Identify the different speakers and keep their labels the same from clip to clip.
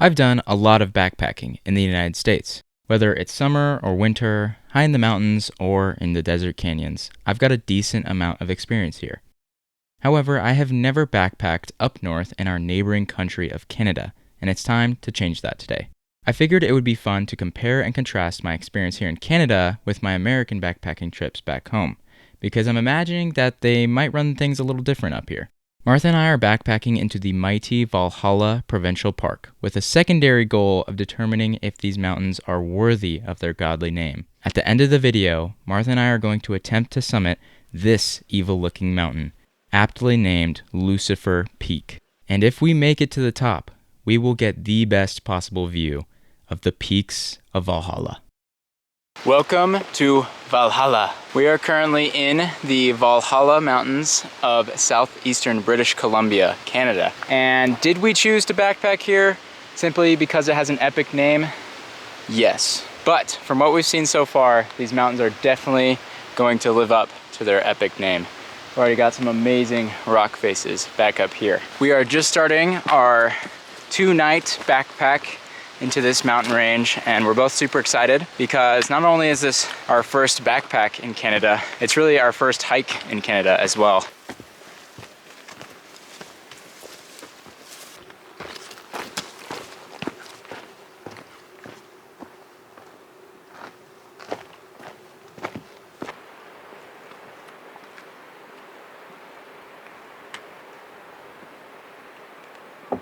Speaker 1: I've done a lot of backpacking in the United States. Whether it's summer or winter, high in the mountains, or in the desert canyons, I've got a decent amount of experience here. However, I have never backpacked up north in our neighboring country of Canada, and it's time to change that today. I figured it would be fun to compare and contrast my experience here in Canada with my American backpacking trips back home, because I'm imagining that they might run things a little different up here. Martha and I are backpacking into the mighty VALHALLA Provincial Park with a secondary goal of determining if these mountains are worthy of their godly name. At the end of the video, Martha and I are going to attempt to summit this evil-looking mountain, aptly named Lucifer Peak. And if we make it to the top, we will get the best possible view of the peaks of Valhalla. Welcome to Valhalla. We are currently in the Valhalla Mountains of southeastern British Columbia, Canada. And did we choose to backpack here simply because it has an epic name? Yes. But from what we've seen so far, these mountains are definitely going to live up to their epic name. We've already got some amazing rock faces back up here. We are just starting our 2-night backpack into this mountain range, and we're both super excited because not only is this our first backpack in Canada, it's really our first hike in Canada as well.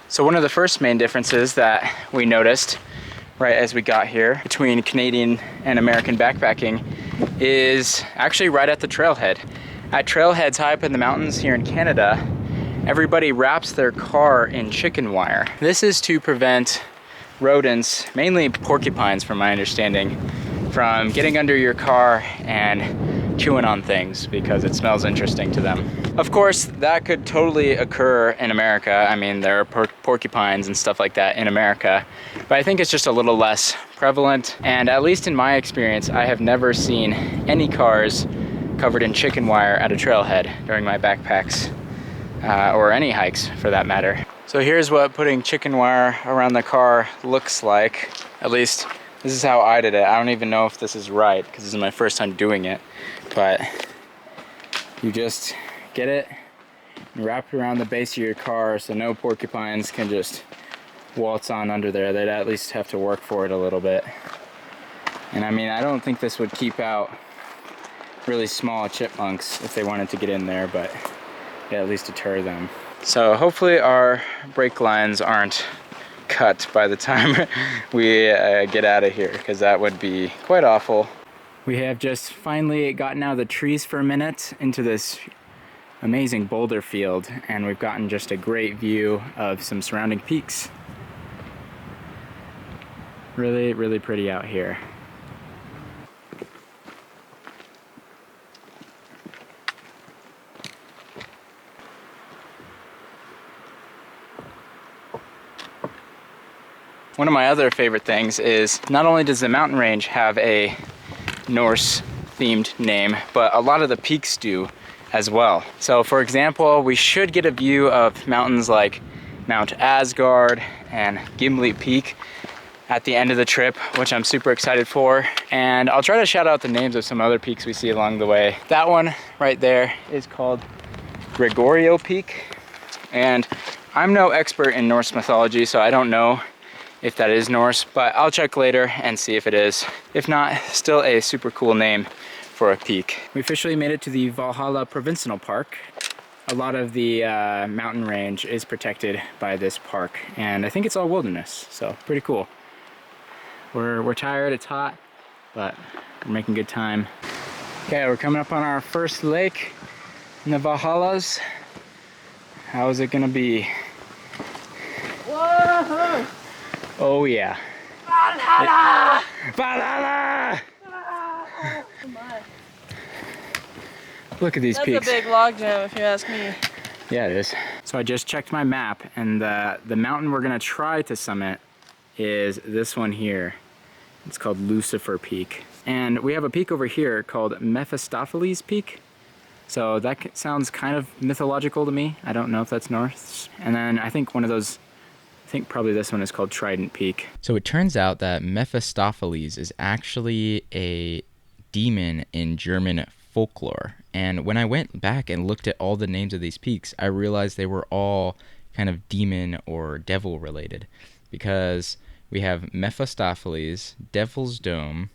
Speaker 1: So one of the first main differences that we noticed right as we got here between Canadian and American backpacking is actually right at the trailhead. At trailheads high up in the mountains here in Canada, everybody wraps their car in chicken wire. This is to prevent rodents, mainly porcupines from my understanding, from getting under your car and chewing on things because it smells interesting to them. Of course, that could totally occur in America. I mean, there are porcupines and stuff like that in America, but I think it's just a little less prevalent. And at least in my experience, I have never seen any cars covered in chicken wire at a trailhead during my backpacks, or any hikes for that matter. So here's what putting chicken wire around the car looks like. At least this is how I did it. I don't even know if this is right because this is my first time doing it, but you just get it and wrap it around the base of your car so no porcupines can just waltz on under there. They'd at least have to work for it a little bit. And I mean, I don't think this would keep out really small chipmunks if they wanted to get in there, but yeah, at least deter them. So hopefully our brake lines aren't cut by the time we get out of here, because that would be quite awful. We have just finally gotten out of the trees for a minute into this amazing boulder field, and we've gotten just a great view of some surrounding peaks. Really, really pretty out here. One of my other favorite things is not only does the mountain range have a Norse themed name, but a lot of the peaks do as well. So for example, we should get a view of mountains like Mount Asgard and Gimli Peak at the end of the trip, which I'm super excited for. And I'll try to shout out the names of some other peaks we see along the way. That one right there is called Gregorio Peak. And I'm no expert in Norse mythology, so I don't know if that is Norse, but I'll check later and see if it is. If not, still a super cool name for a peak. We officially made it to the Valhalla Provincial Park. A lot of the mountain range is protected by this park, and I think it's all wilderness, so pretty cool. We're tired, it's hot, but we're making good time. Okay, we're coming up on our first lake in the Valhallas. How is it gonna be?
Speaker 2: Whoa!
Speaker 1: Oh yeah.
Speaker 2: Valhalla!
Speaker 1: Valhalla! Look at these peaks.
Speaker 2: That's a big log jam if you ask me.
Speaker 1: Yeah, it is. So I just checked my map, and the mountain we're gonna try to summit is this one here. It's called Lucifer Peak. And we have a peak over here called Mephistopheles Peak. So that sounds kind of mythological to me. I don't know if that's Norse. And then I think one of those think probably this one is called Trident Peak.
Speaker 3: So it turns out that Mephistopheles is actually a demon in German folklore. And when I went back and looked at all the names of these peaks, I realized they were all kind of demon or devil related, because we have Mephistopheles, Devil's Dome.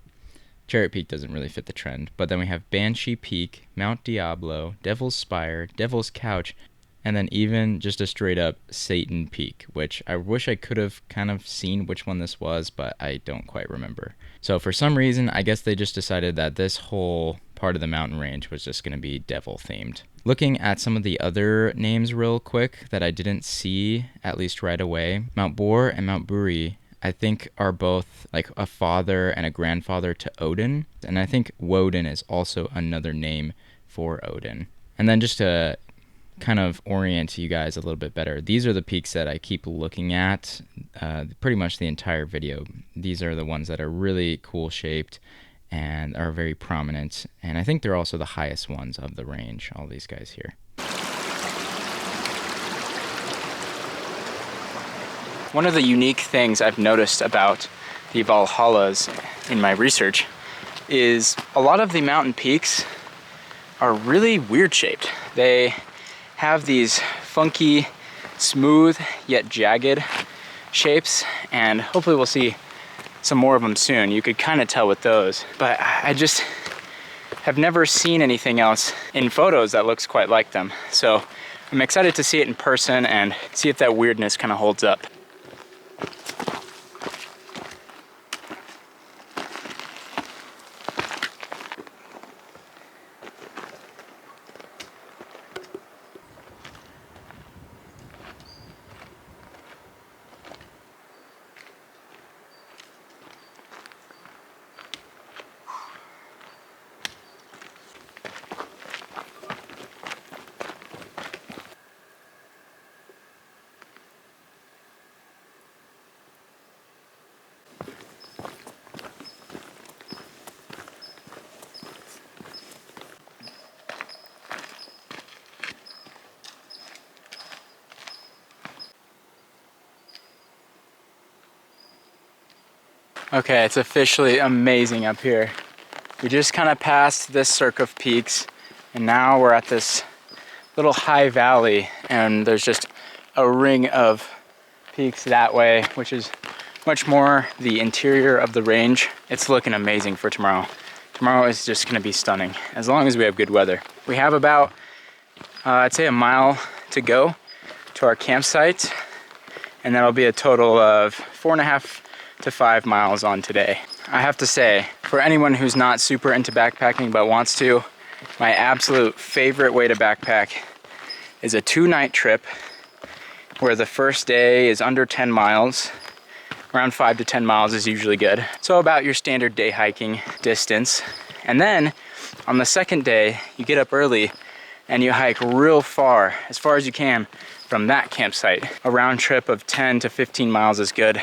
Speaker 3: Chariot Peak doesn't really fit the trend, but then we have Banshee Peak, Mount Diablo, Devil's Spire, Devil's Couch, and then even just a straight up Satan Peak, which I wish I could have kind of seen which one this was, but I don't quite remember. So for some reason, I guess they just decided that this whole part of the mountain range was just going to be devil themed. Looking at some of the other names real quick that I didn't see, at least right away, Mount Bor and Mount Buri, I think are both like a father and a grandfather to Odin. And I think Woden is also another name for Odin. And then just to kind of orient you guys a little bit better, these are the peaks that I keep looking at pretty much the entire video. These are the ones that are really cool shaped and are very prominent, and I think they're also the highest ones of the range, all these guys here.
Speaker 1: One of the unique things I've noticed about the Valhallas in my research is a lot of the mountain peaks are really weird shaped. They have these funky, smooth, yet jagged shapes, and hopefully we'll see some more of them soon. You could kind of tell with those, but I just have never seen anything else in photos that looks quite like them. So I'm excited to see it in person and see if that weirdness kind of holds up. Okay, it's officially amazing up here. We just kind of passed this cirque of peaks, and now we're at this little high valley, and there's just a ring of peaks that way, which is much more the interior of the range. It's looking amazing for tomorrow. Tomorrow is just gonna be stunning, as long as we have good weather. We have about, I'd say, a mile to go to our campsite, and that'll be a total of 4.5 to 5 miles on today. I have to say, for anyone who's not super into backpacking but wants to, my absolute favorite way to backpack is a 2-night trip where the first day is under 10 miles. Around 5 to 10 miles is usually good. So about your standard day hiking distance. And then on the second day, you get up early and you hike real far as you can from that campsite. A round trip of 10 to 15 miles is good.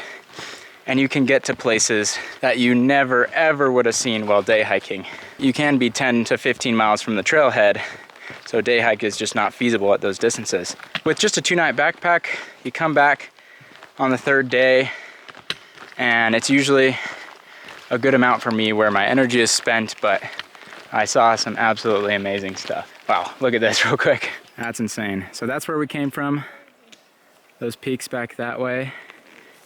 Speaker 1: And you can get to places that you never ever would have seen while day hiking. You can be 10 to 15 miles from the trailhead, so day hike is just not feasible at those distances. With just a 2-night backpack, you come back on the third day, and it's usually a good amount for me where my energy is spent, but I saw some absolutely amazing stuff. Wow, look at this real quick. That's insane. So that's where we came from, those peaks back that way.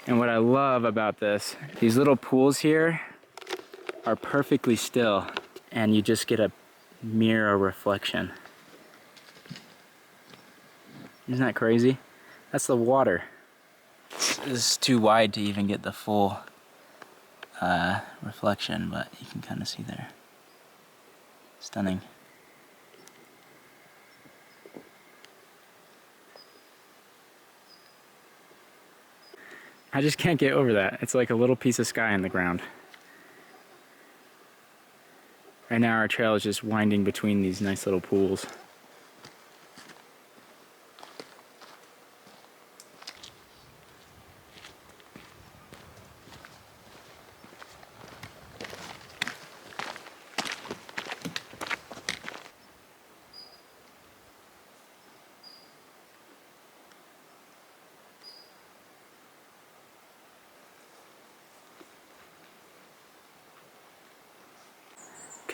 Speaker 1: And what I love about this, these little pools here are perfectly still, and you just get a mirror reflection. Isn't that crazy? That's the water. This is too wide to even get the full reflection, but you can kind of see there. Stunning. I just can't get over that. It's like a little piece of sky in the ground. Right now our trail is just winding between these nice little pools.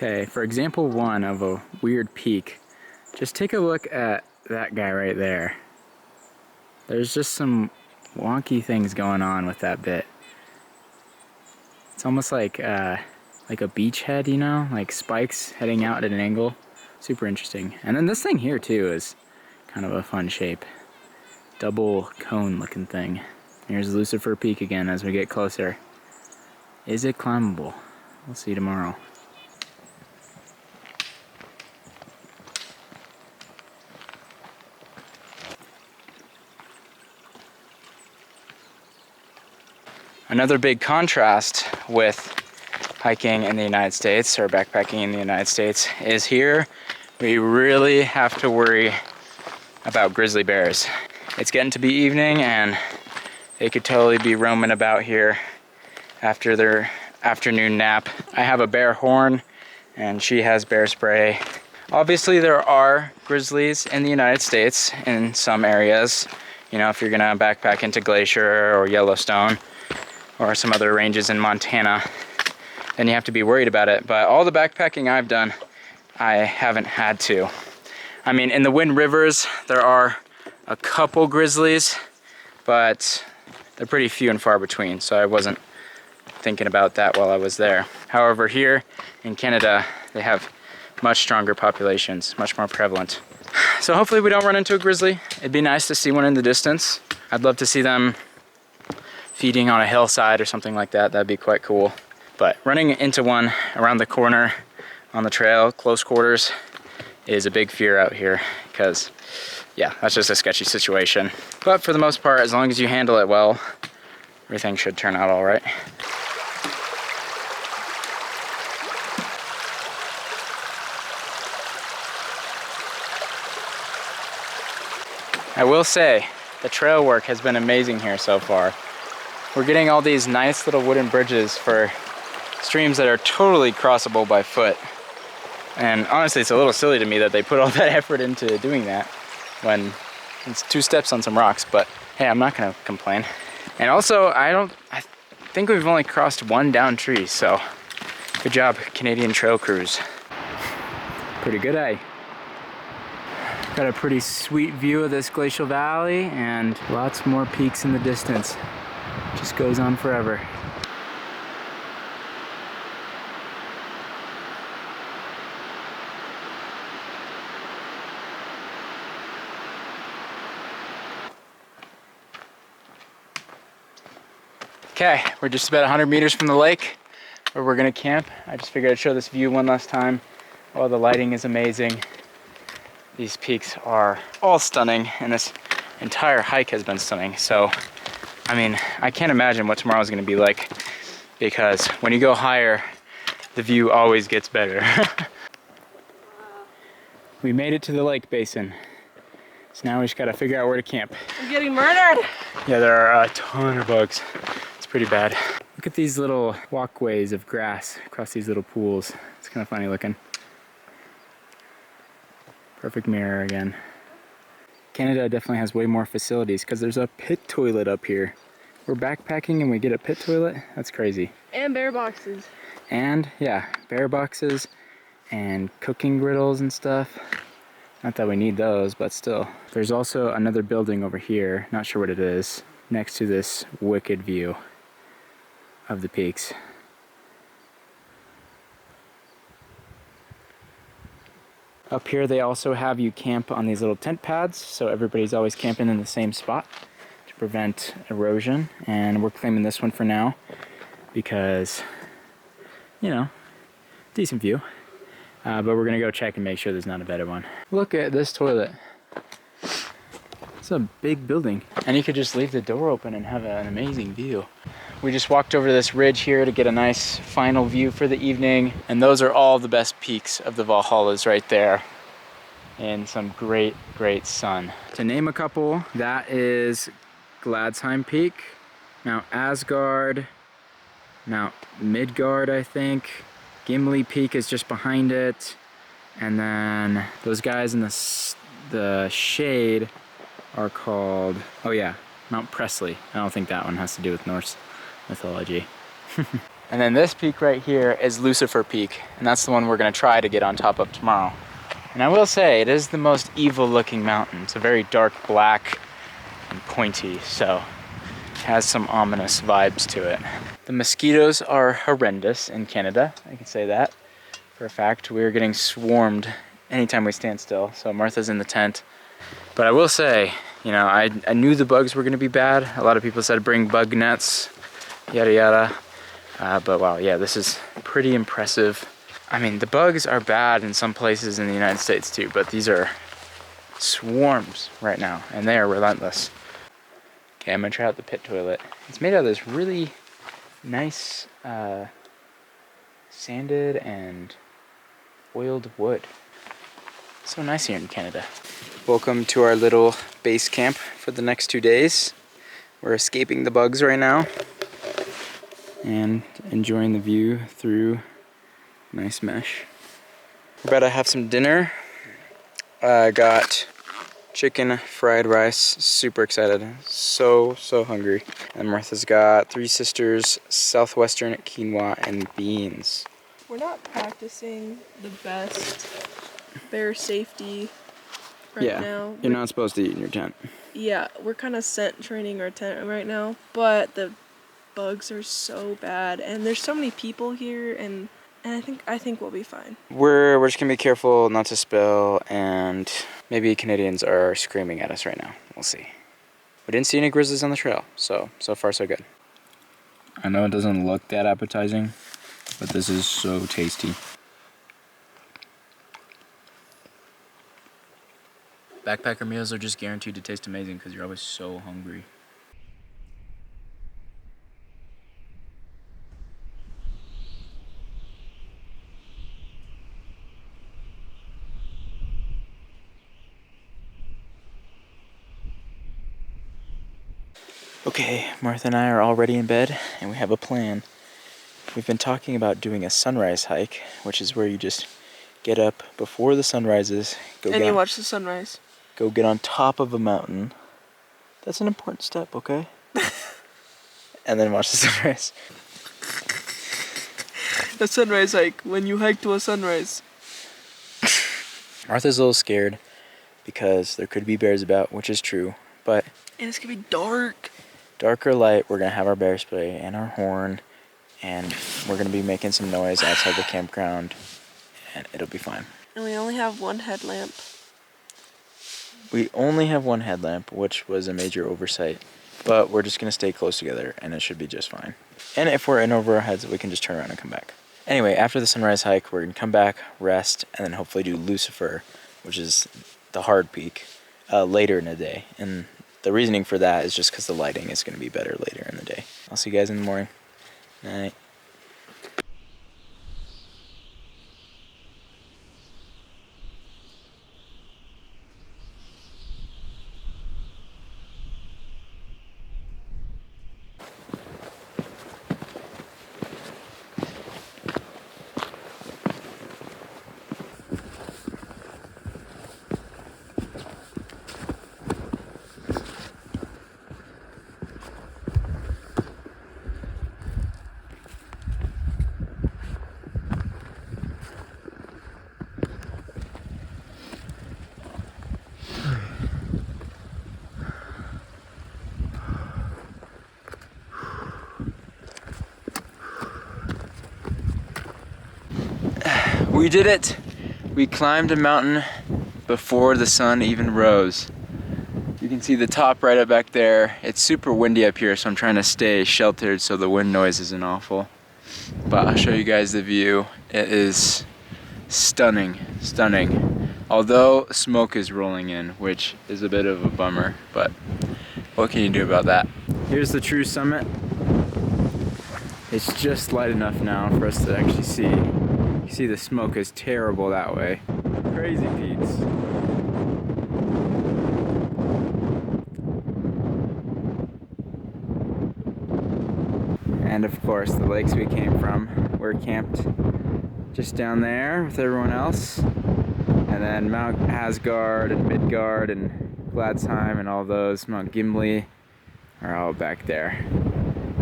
Speaker 1: Okay, for example one of a weird peak, just take a look at that guy right there. There's just some wonky things going on with that bit. It's almost like a beachhead, you know, like spikes heading out at an angle. Super interesting. And then this thing here too is kind of a fun shape. Double cone looking thing. Here's Lucifer Peak again as we get closer. Is it climbable? We'll see tomorrow. Another big contrast with hiking in the United States or backpacking in the United States is here we really have to worry about grizzly bears. It's getting to be evening and they could totally be roaming about here after their afternoon nap. I have a bear horn and she has bear spray. Obviously there are grizzlies in the United States in some areas. You know, if you're gonna backpack into Glacier or Yellowstone or some other ranges in Montana, then you have to be worried about it. But all the backpacking I've done, I haven't had to. I mean, in the Wind Rivers, there are a couple grizzlies, but they're pretty few and far between, so I wasn't thinking about that while I was there. However, here in Canada, they have much stronger populations, much more prevalent. So hopefully we don't run into a grizzly. It'd be nice to see one in the distance. I'd love to see them feeding on a hillside or something like that. That'd be quite cool. But running into one around the corner on the trail, close quarters, is a big fear out here because, yeah, that's just a sketchy situation. But for the most part, as long as you handle it well, everything should turn out all right. I will say, the trail work has been amazing here so far. We're getting all these nice little wooden bridges for streams that are totally crossable by foot. And honestly, it's a little silly to me that they put all that effort into doing that when it's 2 steps on some rocks, but hey, I'm not gonna complain. And also, I think we've only crossed 1 down tree, so good job, Canadian trail crews. Pretty good, eh? Got a pretty sweet view of this glacial valley and lots more peaks in the distance. Just goes on forever. Okay, we're just about 100 meters from the lake where we're gonna camp. I just figured I'd show this view one last time. Oh, the lighting is amazing. These peaks are all stunning and this entire hike has been stunning. So, I mean, I can't imagine what tomorrow's gonna be like because when you go higher, the view always gets better. We made it to the lake basin. So now we just gotta figure out where to camp.
Speaker 2: I'm getting murdered.
Speaker 1: Yeah, there are a ton of bugs. It's pretty bad. Look at these little walkways of grass across these little pools. It's kind of funny looking. Perfect mirror again. Canada definitely has way more facilities because there's a pit toilet up here. We're backpacking and we get a pit toilet? That's crazy.
Speaker 2: And bear boxes.
Speaker 1: And yeah, bear boxes and cooking griddles and stuff. Not that we need those, but still. There's also another building over here, not sure what it is, next to this wicked view of the peaks. Up here they also have you camp on these little tent pads, so everybody's always camping in the same spot to prevent erosion. And we're claiming this one for now because, you know, decent view. But we're gonna go check and make sure there's not a better one. Look at this toilet. It's a big building. And you could just leave the door open and have an amazing view. We just walked over this ridge here to get a nice final view for the evening. And those are all the best peaks of the Valhallas right there. In some great, great sun. To name a couple, that is Gladsheim Peak, Mount Asgard, Mount Midgard, I think. Gimli Peak is just behind it. And then those guys in the shade are called, oh yeah, Mount Presley. I don't think that one has to do with Norse mythology. And then this peak right here is Lucifer Peak, and that's the one we're gonna try to get on top of tomorrow. And I will say, it is the most evil looking mountain. It's a very dark black and pointy, so it has some ominous vibes to it. The mosquitoes are horrendous in Canada, I can say that for a fact. We're getting swarmed anytime we stand still, so Martha's in the tent. But I will say, you know, I knew the bugs were gonna be bad. A lot of people said bring bug nets, yada yada. But wow, yeah, this is pretty impressive. I mean, the bugs are bad in some places in the United States too, but these are swarms right now, and they are relentless. Okay, I'm gonna try out the pit toilet. It's made out of this really nice sanded and oiled wood. So nice here in Canada. Welcome to our little base camp for the next 2 days. We're escaping the bugs right now and enjoying the view through nice mesh. We're about to have some dinner. I got chicken fried rice, super excited, so hungry. And Martha's got Three Sisters Southwestern quinoa and beans.
Speaker 2: We're not practicing the best bear safety right now.
Speaker 1: You're not supposed to eat in your tent.
Speaker 2: Yeah, we're kind of scent training our tent right now, but the bugs are so bad, and there's so many people here, and I think we'll be fine.
Speaker 1: We're just gonna be careful not to spill, and maybe Canadians are screaming at us right now. We'll see. We didn't see any grizzlies on the trail, so far so good. I know it doesn't look that appetizing, but this is so tasty. Backpacker meals are just guaranteed to taste amazing because you're always so hungry. Okay, Martha and I are already in bed, and we have a plan. We've been talking about doing a sunrise hike, which is where you just get up before the sun rises,
Speaker 2: You watch the sunrise.
Speaker 1: Go get on top of a mountain. That's an important step, okay? And then watch the sunrise.
Speaker 2: A sunrise hike, when you hike to a sunrise.
Speaker 1: Martha's a little scared because there could be bears about, which is true, but...
Speaker 2: And it's gonna be dark.
Speaker 1: Dark or light, we're gonna have our bear spray and our horn, and we're gonna be making some noise outside the campground, and it'll be fine.
Speaker 2: And we only have one headlamp.
Speaker 1: We only have one headlamp, which was a major oversight, but we're just gonna stay close together, and it should be just fine. And if we're in over our heads, we can just turn around and come back. Anyway, after the sunrise hike, we're gonna come back, rest, and then hopefully do Lucifer, which is the hard peak, later in the day. And the reasoning for that is just because the lighting is going to be better later in the day. I'll see you guys in the morning. Night. We did it! We climbed a mountain before the sun even rose. You can see the top right up back there. It's super windy up here, so I'm trying to stay sheltered so the wind noise isn't awful. But I'll show you guys the view. It is stunning, stunning. Although smoke is rolling in, which is a bit of a bummer, but what can you do about that? Here's the true summit. It's just light enough now for us to actually see. You see the smoke is terrible that way. Crazy peaks. And of course the lakes we came from. We're camped just down there with everyone else. And then Mount Asgard and Midgard and Gladsheim and all those, Mount Gimli, are all back there.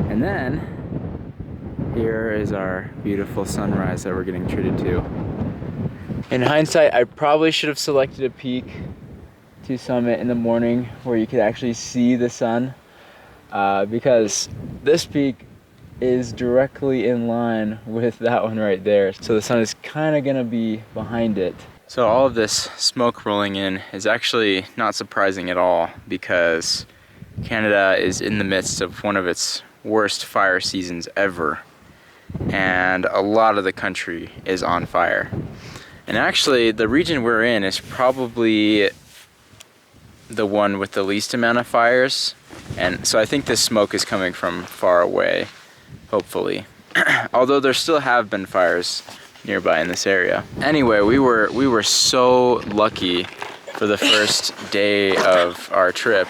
Speaker 1: And then Here is our beautiful sunrise that we're getting treated to. In hindsight, I probably should have selected a peak to summit in the morning where you could actually see the sun, because this peak is directly in line with that one right there. So the sun is kind of gonna be behind it. So all of this smoke rolling in is actually not surprising at all, because Canada is in the midst of one of its worst fire seasons ever. And a lot of the country is on fire. And actually, the region we're in is probably the one with the least amount of fires. And so I think this smoke is coming from far away, hopefully. Although there still have been fires nearby in this area. Anyway, we were so lucky for the first day of our trip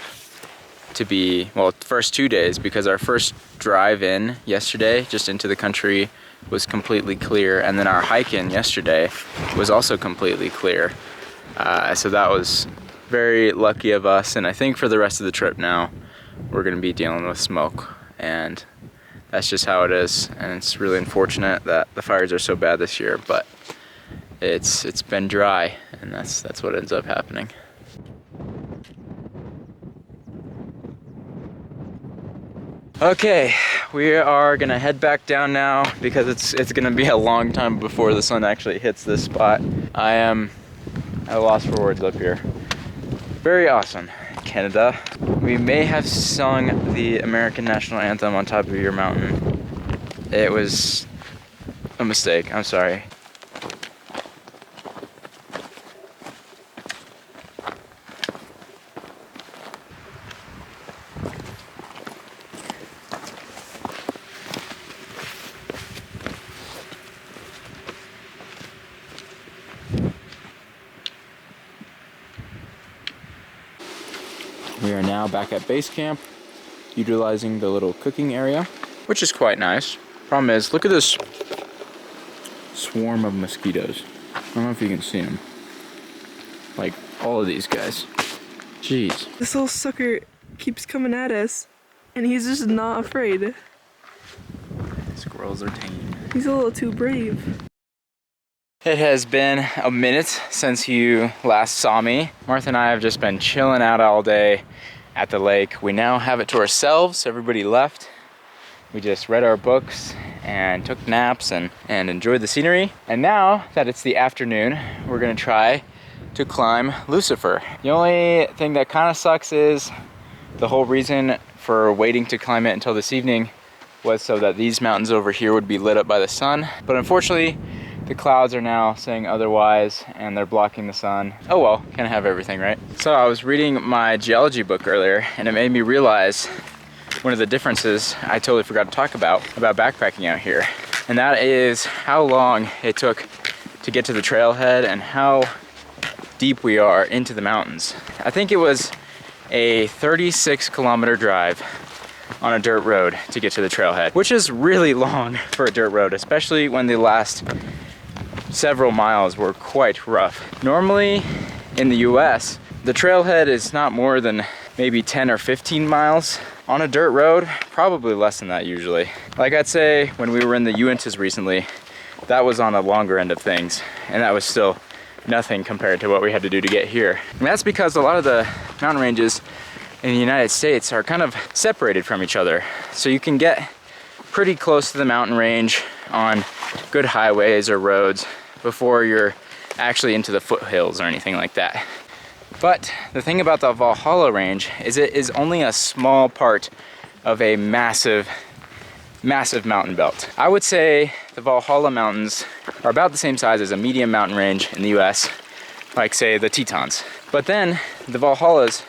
Speaker 1: to be, well, first 2 days, because our first drive in yesterday, just into the country, was completely clear, and then our hike in yesterday was also completely clear. So that was very lucky of us, and I think for the rest of the trip now, we're gonna be dealing with smoke, and that's just how it is. And it's really unfortunate that the fires are so bad this year, but it's been dry, and that's what ends up happening. Okay, we are gonna head back down now because it's gonna be a long time before the sun actually hits this spot. I am at a loss for words up here. Very awesome, Canada. We may have sung the American national anthem on top of your mountain. It was a mistake, I'm sorry. We are now back at base camp, utilizing the little cooking area, which is quite nice. Problem is, look at this swarm of mosquitoes. I don't know if you can see them. Like, all of these guys. Jeez.
Speaker 2: This little sucker keeps coming at us, and he's just not afraid.
Speaker 1: Squirrels are tame.
Speaker 2: He's a little too brave.
Speaker 1: It has been a minute since you last saw me. Martha and I have just been chilling out all day at the lake. We now have it to ourselves. Everybody left. We just read our books and took naps and enjoyed the scenery. And now that it's the afternoon, we're gonna try to climb Lucifer. The only thing that kind of sucks is the whole reason for waiting to climb it until this evening was so that these mountains over here would be lit up by the sun. But unfortunately, the clouds are now saying otherwise, and they're blocking the sun. Oh well, can't have everything, right? So I was reading my geology book earlier, and it made me realize one of the differences I totally forgot to talk about backpacking out here. And that is how long it took to get to the trailhead and how deep we are into the mountains. I think it was a 36-kilometer drive on a dirt road to get to the trailhead, which is really long for a dirt road, especially when the last several miles were quite rough. Normally in the US, the trailhead is not more than maybe 10 or 15 miles. On a dirt road, probably less than that usually. Like I'd say when we were in the Uintas recently, that was on a longer end of things, and that was still nothing compared to what we had to do to get here. And that's because a lot of the mountain ranges in the United States are kind of separated from each other. So you can get pretty close to the mountain range on good highways or roads before you're actually into the foothills or anything like that. But the thing about the Valhalla range is it is only a small part of a massive, massive mountain belt. I would say the Valhalla mountains are about the same size as a medium mountain range in the US, like say the Tetons. But then the Valhallas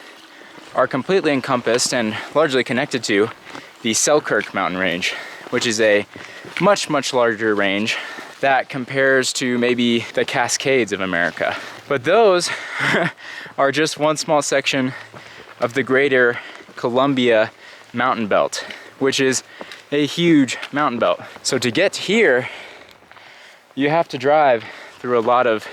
Speaker 1: are completely encompassed and largely connected to the Selkirk mountain range, which is a much, much larger range that compares to maybe the Cascades of America. But those are just one small section of the greater Columbia mountain belt, which is a huge mountain belt. So to get here, you have to drive through a lot of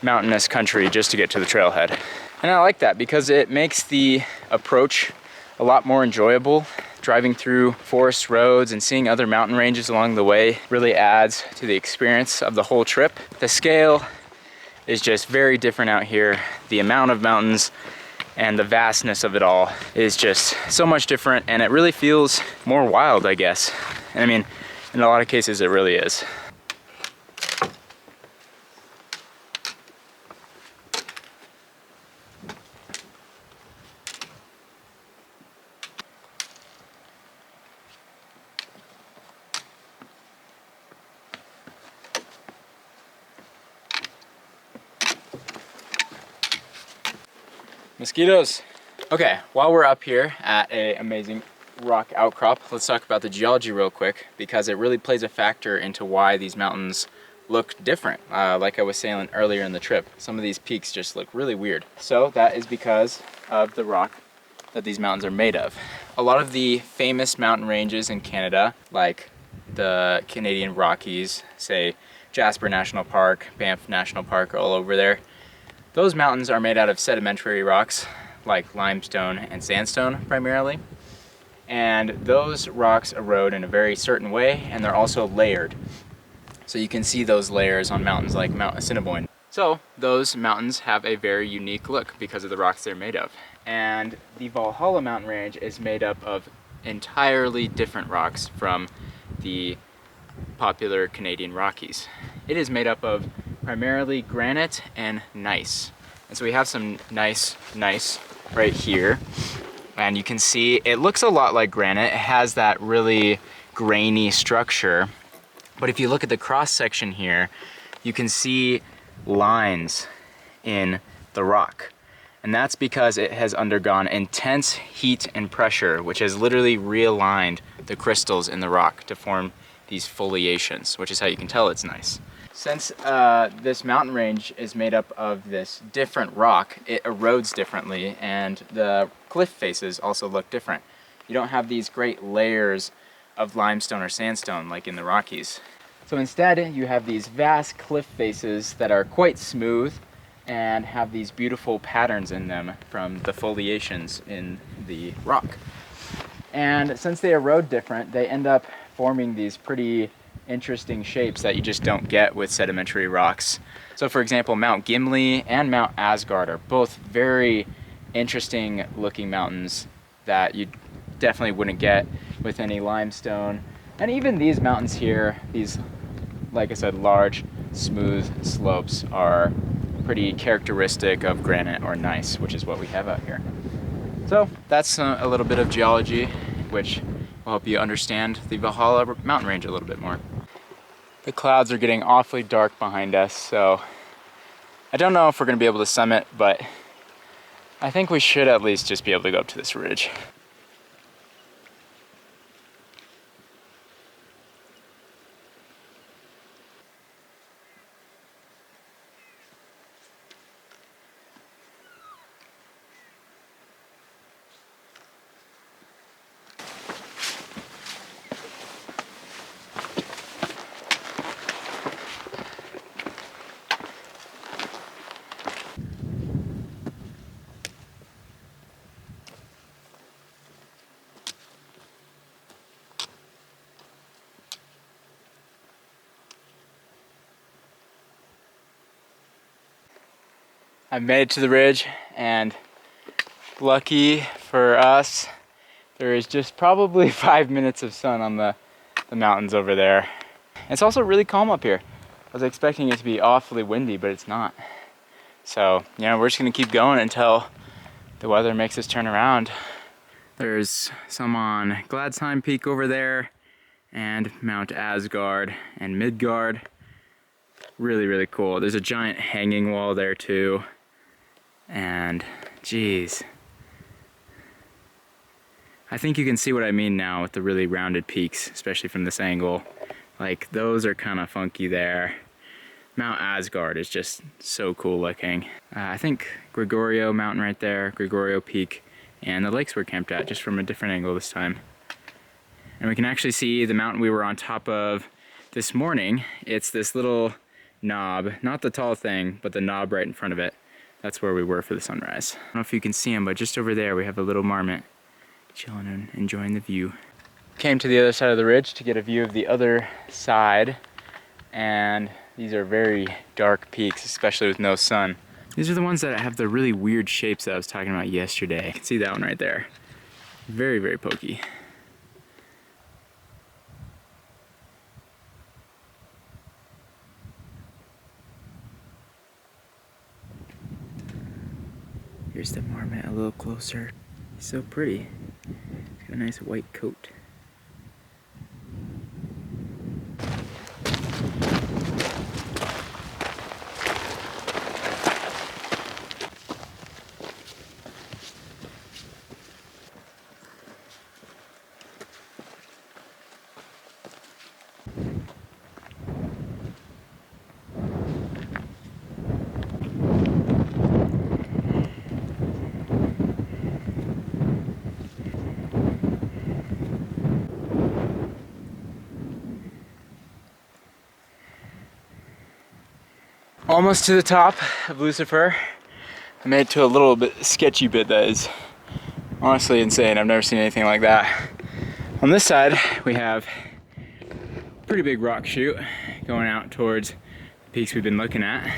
Speaker 1: mountainous country just to get to the trailhead. And I like that because it makes the approach a lot more enjoyable. driving through forest roads and seeing other mountain ranges along the way really adds to the experience of the whole trip. The scale is just very different out here. The amount of mountains and the vastness of it all is just so much different, and it really feels more wild, I guess. And I mean, in a lot of cases it really is. Mosquitoes. Okay, while we're up here at an amazing rock outcrop, let's talk about the geology real quick, because it really plays a factor into why these mountains look different. Like I was saying earlier in the trip, some of these peaks just look really weird. So that is because of the rock that these mountains are made of. A lot of the famous mountain ranges in Canada, like the Canadian Rockies, say Jasper National Park, Banff National Park, are all over there. Those mountains are made out of sedimentary rocks like limestone and sandstone primarily. And those rocks erode in a very certain way, and they're also layered. So you can see those layers on mountains like Mount Assiniboine. So those mountains have a very unique look because of the rocks they're made of. And the Valhalla mountain range is made up of entirely different rocks from the popular Canadian Rockies. It is made up of primarily granite and gneiss. And so we have some nice gneiss right here. And you can see it looks a lot like granite. It has that really grainy structure. But if you look at the cross section here, you can see lines in the rock. And that's because it has undergone intense heat and pressure, which has literally realigned the crystals in the rock to form these foliations, which is how you can tell it's gneiss. Since this mountain range is made up of this different rock, it erodes differently, and the cliff faces also look different. You don't have these great layers of limestone or sandstone like in the Rockies. So instead, you have these vast cliff faces that are quite smooth and have these beautiful patterns in them from the foliations in the rock. And since they erode different, they end up forming these pretty interesting shapes that you just don't get with sedimentary rocks. So for example, Mount Gimli and Mount Asgard are both very interesting looking mountains that you definitely wouldn't get with any limestone. And even these mountains here, these, like I said, large, smooth slopes are pretty characteristic of granite or gneiss, which is what we have out here. So that's a little bit of geology, which will help you understand the Valhalla mountain range a little bit more. The clouds are getting awfully dark behind us, so I don't know if we're going to be able to summit, but I think we should at least just be able to go up to this ridge. I've made it to the ridge, and lucky for us, there is just probably 5 minutes of sun on the mountains over there. It's also really calm up here. I was expecting it to be awfully windy, but it's not. So, we're just gonna keep going until the weather makes us turn around. There's some on Gladsheim Peak over there, and Mount Asgard and Midgard. Really, really cool. There's a giant hanging wall there too. And geez, I think you can see what I mean now with the really rounded peaks, especially from this angle. Like, those are kind of funky there. Mount Asgard is just so cool looking. I think Gregorio Mountain right there, Gregorio Peak, and the lakes we're camped at, just from a different angle this time. And we can actually see the mountain we were on top of this morning. It's this little knob, not the tall thing, but the knob right in front of it. That's where we were for the sunrise. I don't know if you can see him, but just over there we have a little marmot. chilling and enjoying the view. Came to the other side of the ridge to get a view of the other side, and these are very dark peaks, especially with no sun. These are the ones that have the really weird shapes that I was talking about yesterday. You can see that one right there. Very, very pokey. Here's the marmot a little closer. He's so pretty. He's got a nice white coat. Almost to the top of Lucifer. I made it to a little bit sketchy bit that is honestly insane. I've never seen anything like that. On this side, we have a pretty big rock chute going out towards the peaks we've been looking at.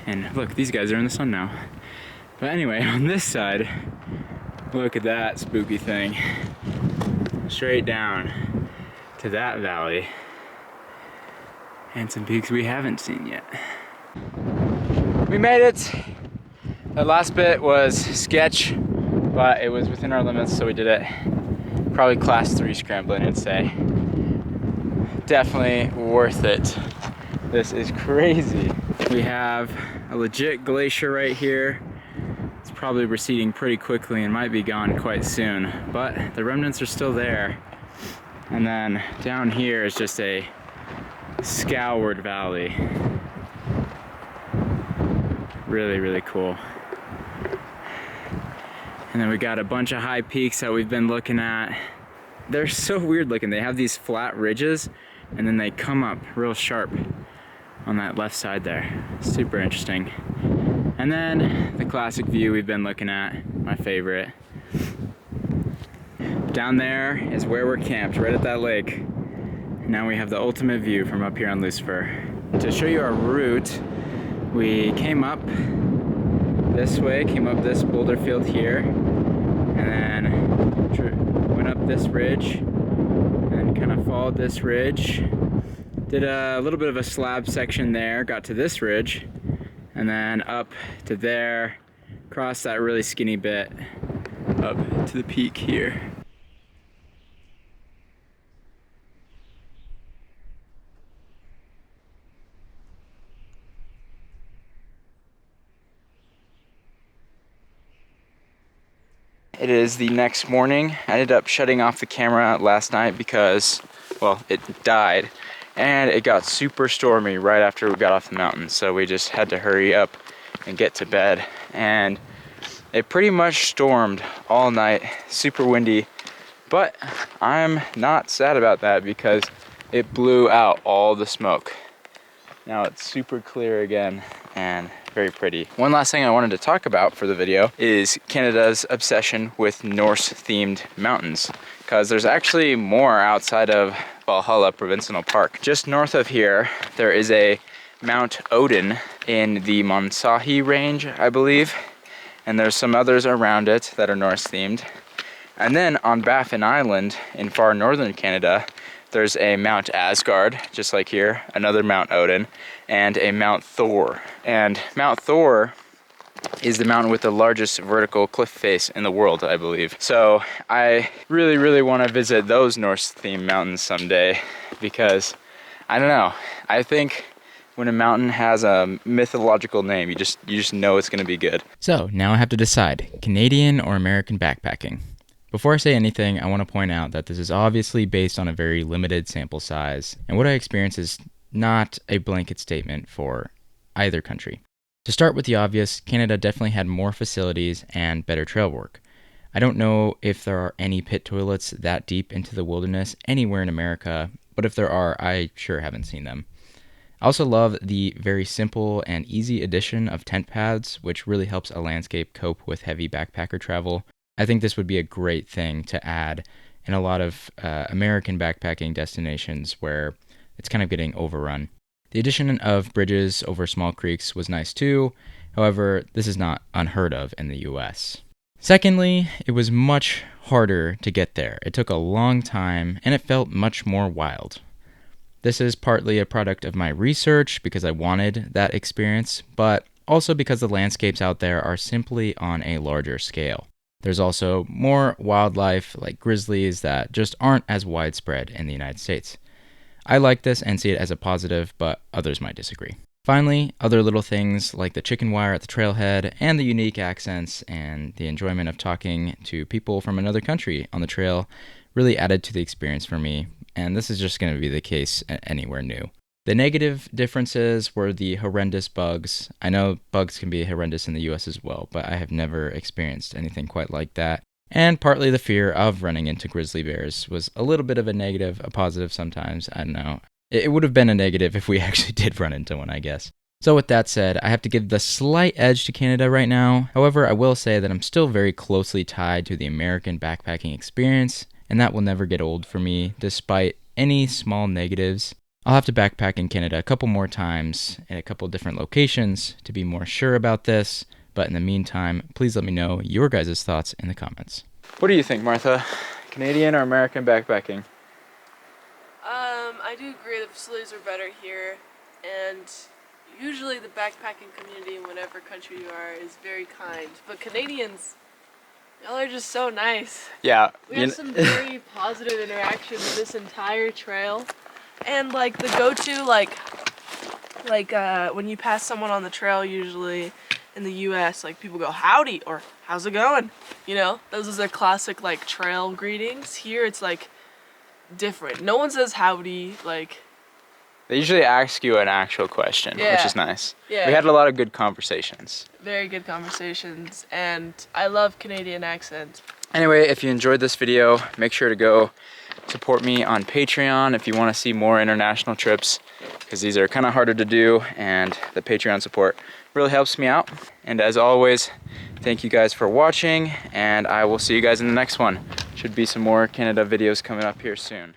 Speaker 1: And look, these guys are in the sun now. But anyway, on this side, look at that spooky thing. Straight down to that valley. And some peaks we haven't seen yet. We made it. The last bit was sketch, but it was within our limits, so we did it. Probably class 3 scrambling, I'd say. Definitely worth it. This is crazy. We have a legit glacier right here. It's probably receding pretty quickly and might be gone quite soon, but the remnants are still there. And then down here is just a scoured valley. Really, really cool. And then we got a bunch of high peaks that we've been looking at. They're so weird looking. They have these flat ridges and then they come up real sharp on that left side there. Super interesting. And then the classic view we've been looking at, my favorite. Down there is where we're camped, right at that lake. Now we have the ultimate view from up here on Lucifer. To show you our route, we came up this way, came up this boulder field here, and then went up this ridge, and kind of followed this ridge. Did a little bit of a slab section there, got to this ridge, and then up to there, crossed that really skinny bit, up to the peak here. It is the next morning. I ended up shutting off the camera last night because, well, it died. And it got super stormy right after we got off the mountain. So we just had to hurry up and get to bed. And it pretty much stormed all night, super windy. But I'm not sad about that because it blew out all the smoke. Now it's super clear again and very pretty. One last thing I wanted to talk about for the video is Canada's obsession with Norse-themed mountains, because there's actually more outside of Valhalla Provincial Park. Just north of here, there is a Mount Odin in the Monsahi range, I believe, and there's some others around it that are Norse-themed. And then on Baffin Island in far northern Canada, there's a Mount Asgard, just like here, another Mount Odin, and a Mount Thor. And Mount Thor is the mountain with the largest vertical cliff face in the world, I believe. So I really, really want to visit those Norse-themed mountains someday because, I don't know, I think when a mountain has a mythological name, you just know it's going to be good.
Speaker 3: So now I have to decide, Canadian or American backpacking. Before I say anything, I want to point out that this is obviously based on a very limited sample size, and what I experience is not a blanket statement for either country. To start with the obvious, Canada definitely had more facilities and better trail work. I don't know if there are any pit toilets that deep into the wilderness anywhere in America, but if there are, I sure haven't seen them. I also love the very simple and easy addition of tent pads, which really helps a landscape cope with heavy backpacker travel. I think this would be a great thing to add in a lot of American backpacking destinations where it's kind of getting overrun. The addition of bridges over small creeks was nice too. However, this is not unheard of in the US. Secondly, it was much harder to get there. It took a long time and it felt much more wild. This is partly a product of my research because I wanted that experience, but also because the landscapes out there are simply on a larger scale. There's also more wildlife like grizzlies that just aren't as widespread in the United States. I like this and see it as a positive, but others might disagree. Finally, other little things like the chicken wire at the trailhead and the unique accents and the enjoyment of talking to people from another country on the trail really added to the experience for me, and this is just going to be the case anywhere new. The negative differences were the horrendous bugs. I know bugs can be horrendous in the US as well, but I have never experienced anything quite like that. And partly the fear of running into grizzly bears was a little bit of a negative, a positive sometimes. I don't know. It would have been a negative if we actually did run into one, I guess. So with that said, I have to give the slight edge to Canada right now. However, I will say that I'm still very closely tied to the American backpacking experience, and that will never get old for me, despite any small negatives. I'll have to backpack in Canada a couple more times in a couple different locations to be more sure about this. But in the meantime, please let me know your guys' thoughts in the comments.
Speaker 1: What do you think, Martha? Canadian or American backpacking?
Speaker 2: I do agree the facilities are better here, and usually the backpacking community in whatever country you are is very kind. But Canadians, y'all are just so nice.
Speaker 1: Yeah.
Speaker 2: We have some very positive interactions this entire trail. And like the go-to, like when you pass someone on the trail, usually in the US, like people go howdy or how's it going? You know, those are the classic like trail greetings. Here it's like different. No one says howdy. Like
Speaker 1: they usually ask you an actual question, which is nice.
Speaker 2: Yeah.
Speaker 1: We had a lot of good conversations.
Speaker 2: Very good conversations, and I love Canadian accents.
Speaker 1: Anyway, if you enjoyed this video, make sure to go support me on Patreon if you want to see more international trips, because these are kind of harder to do, and the Patreon support really helps me out. And as always, thank you guys for watching, and I will see you guys in the next one. Should be some more Canada videos coming up here soon.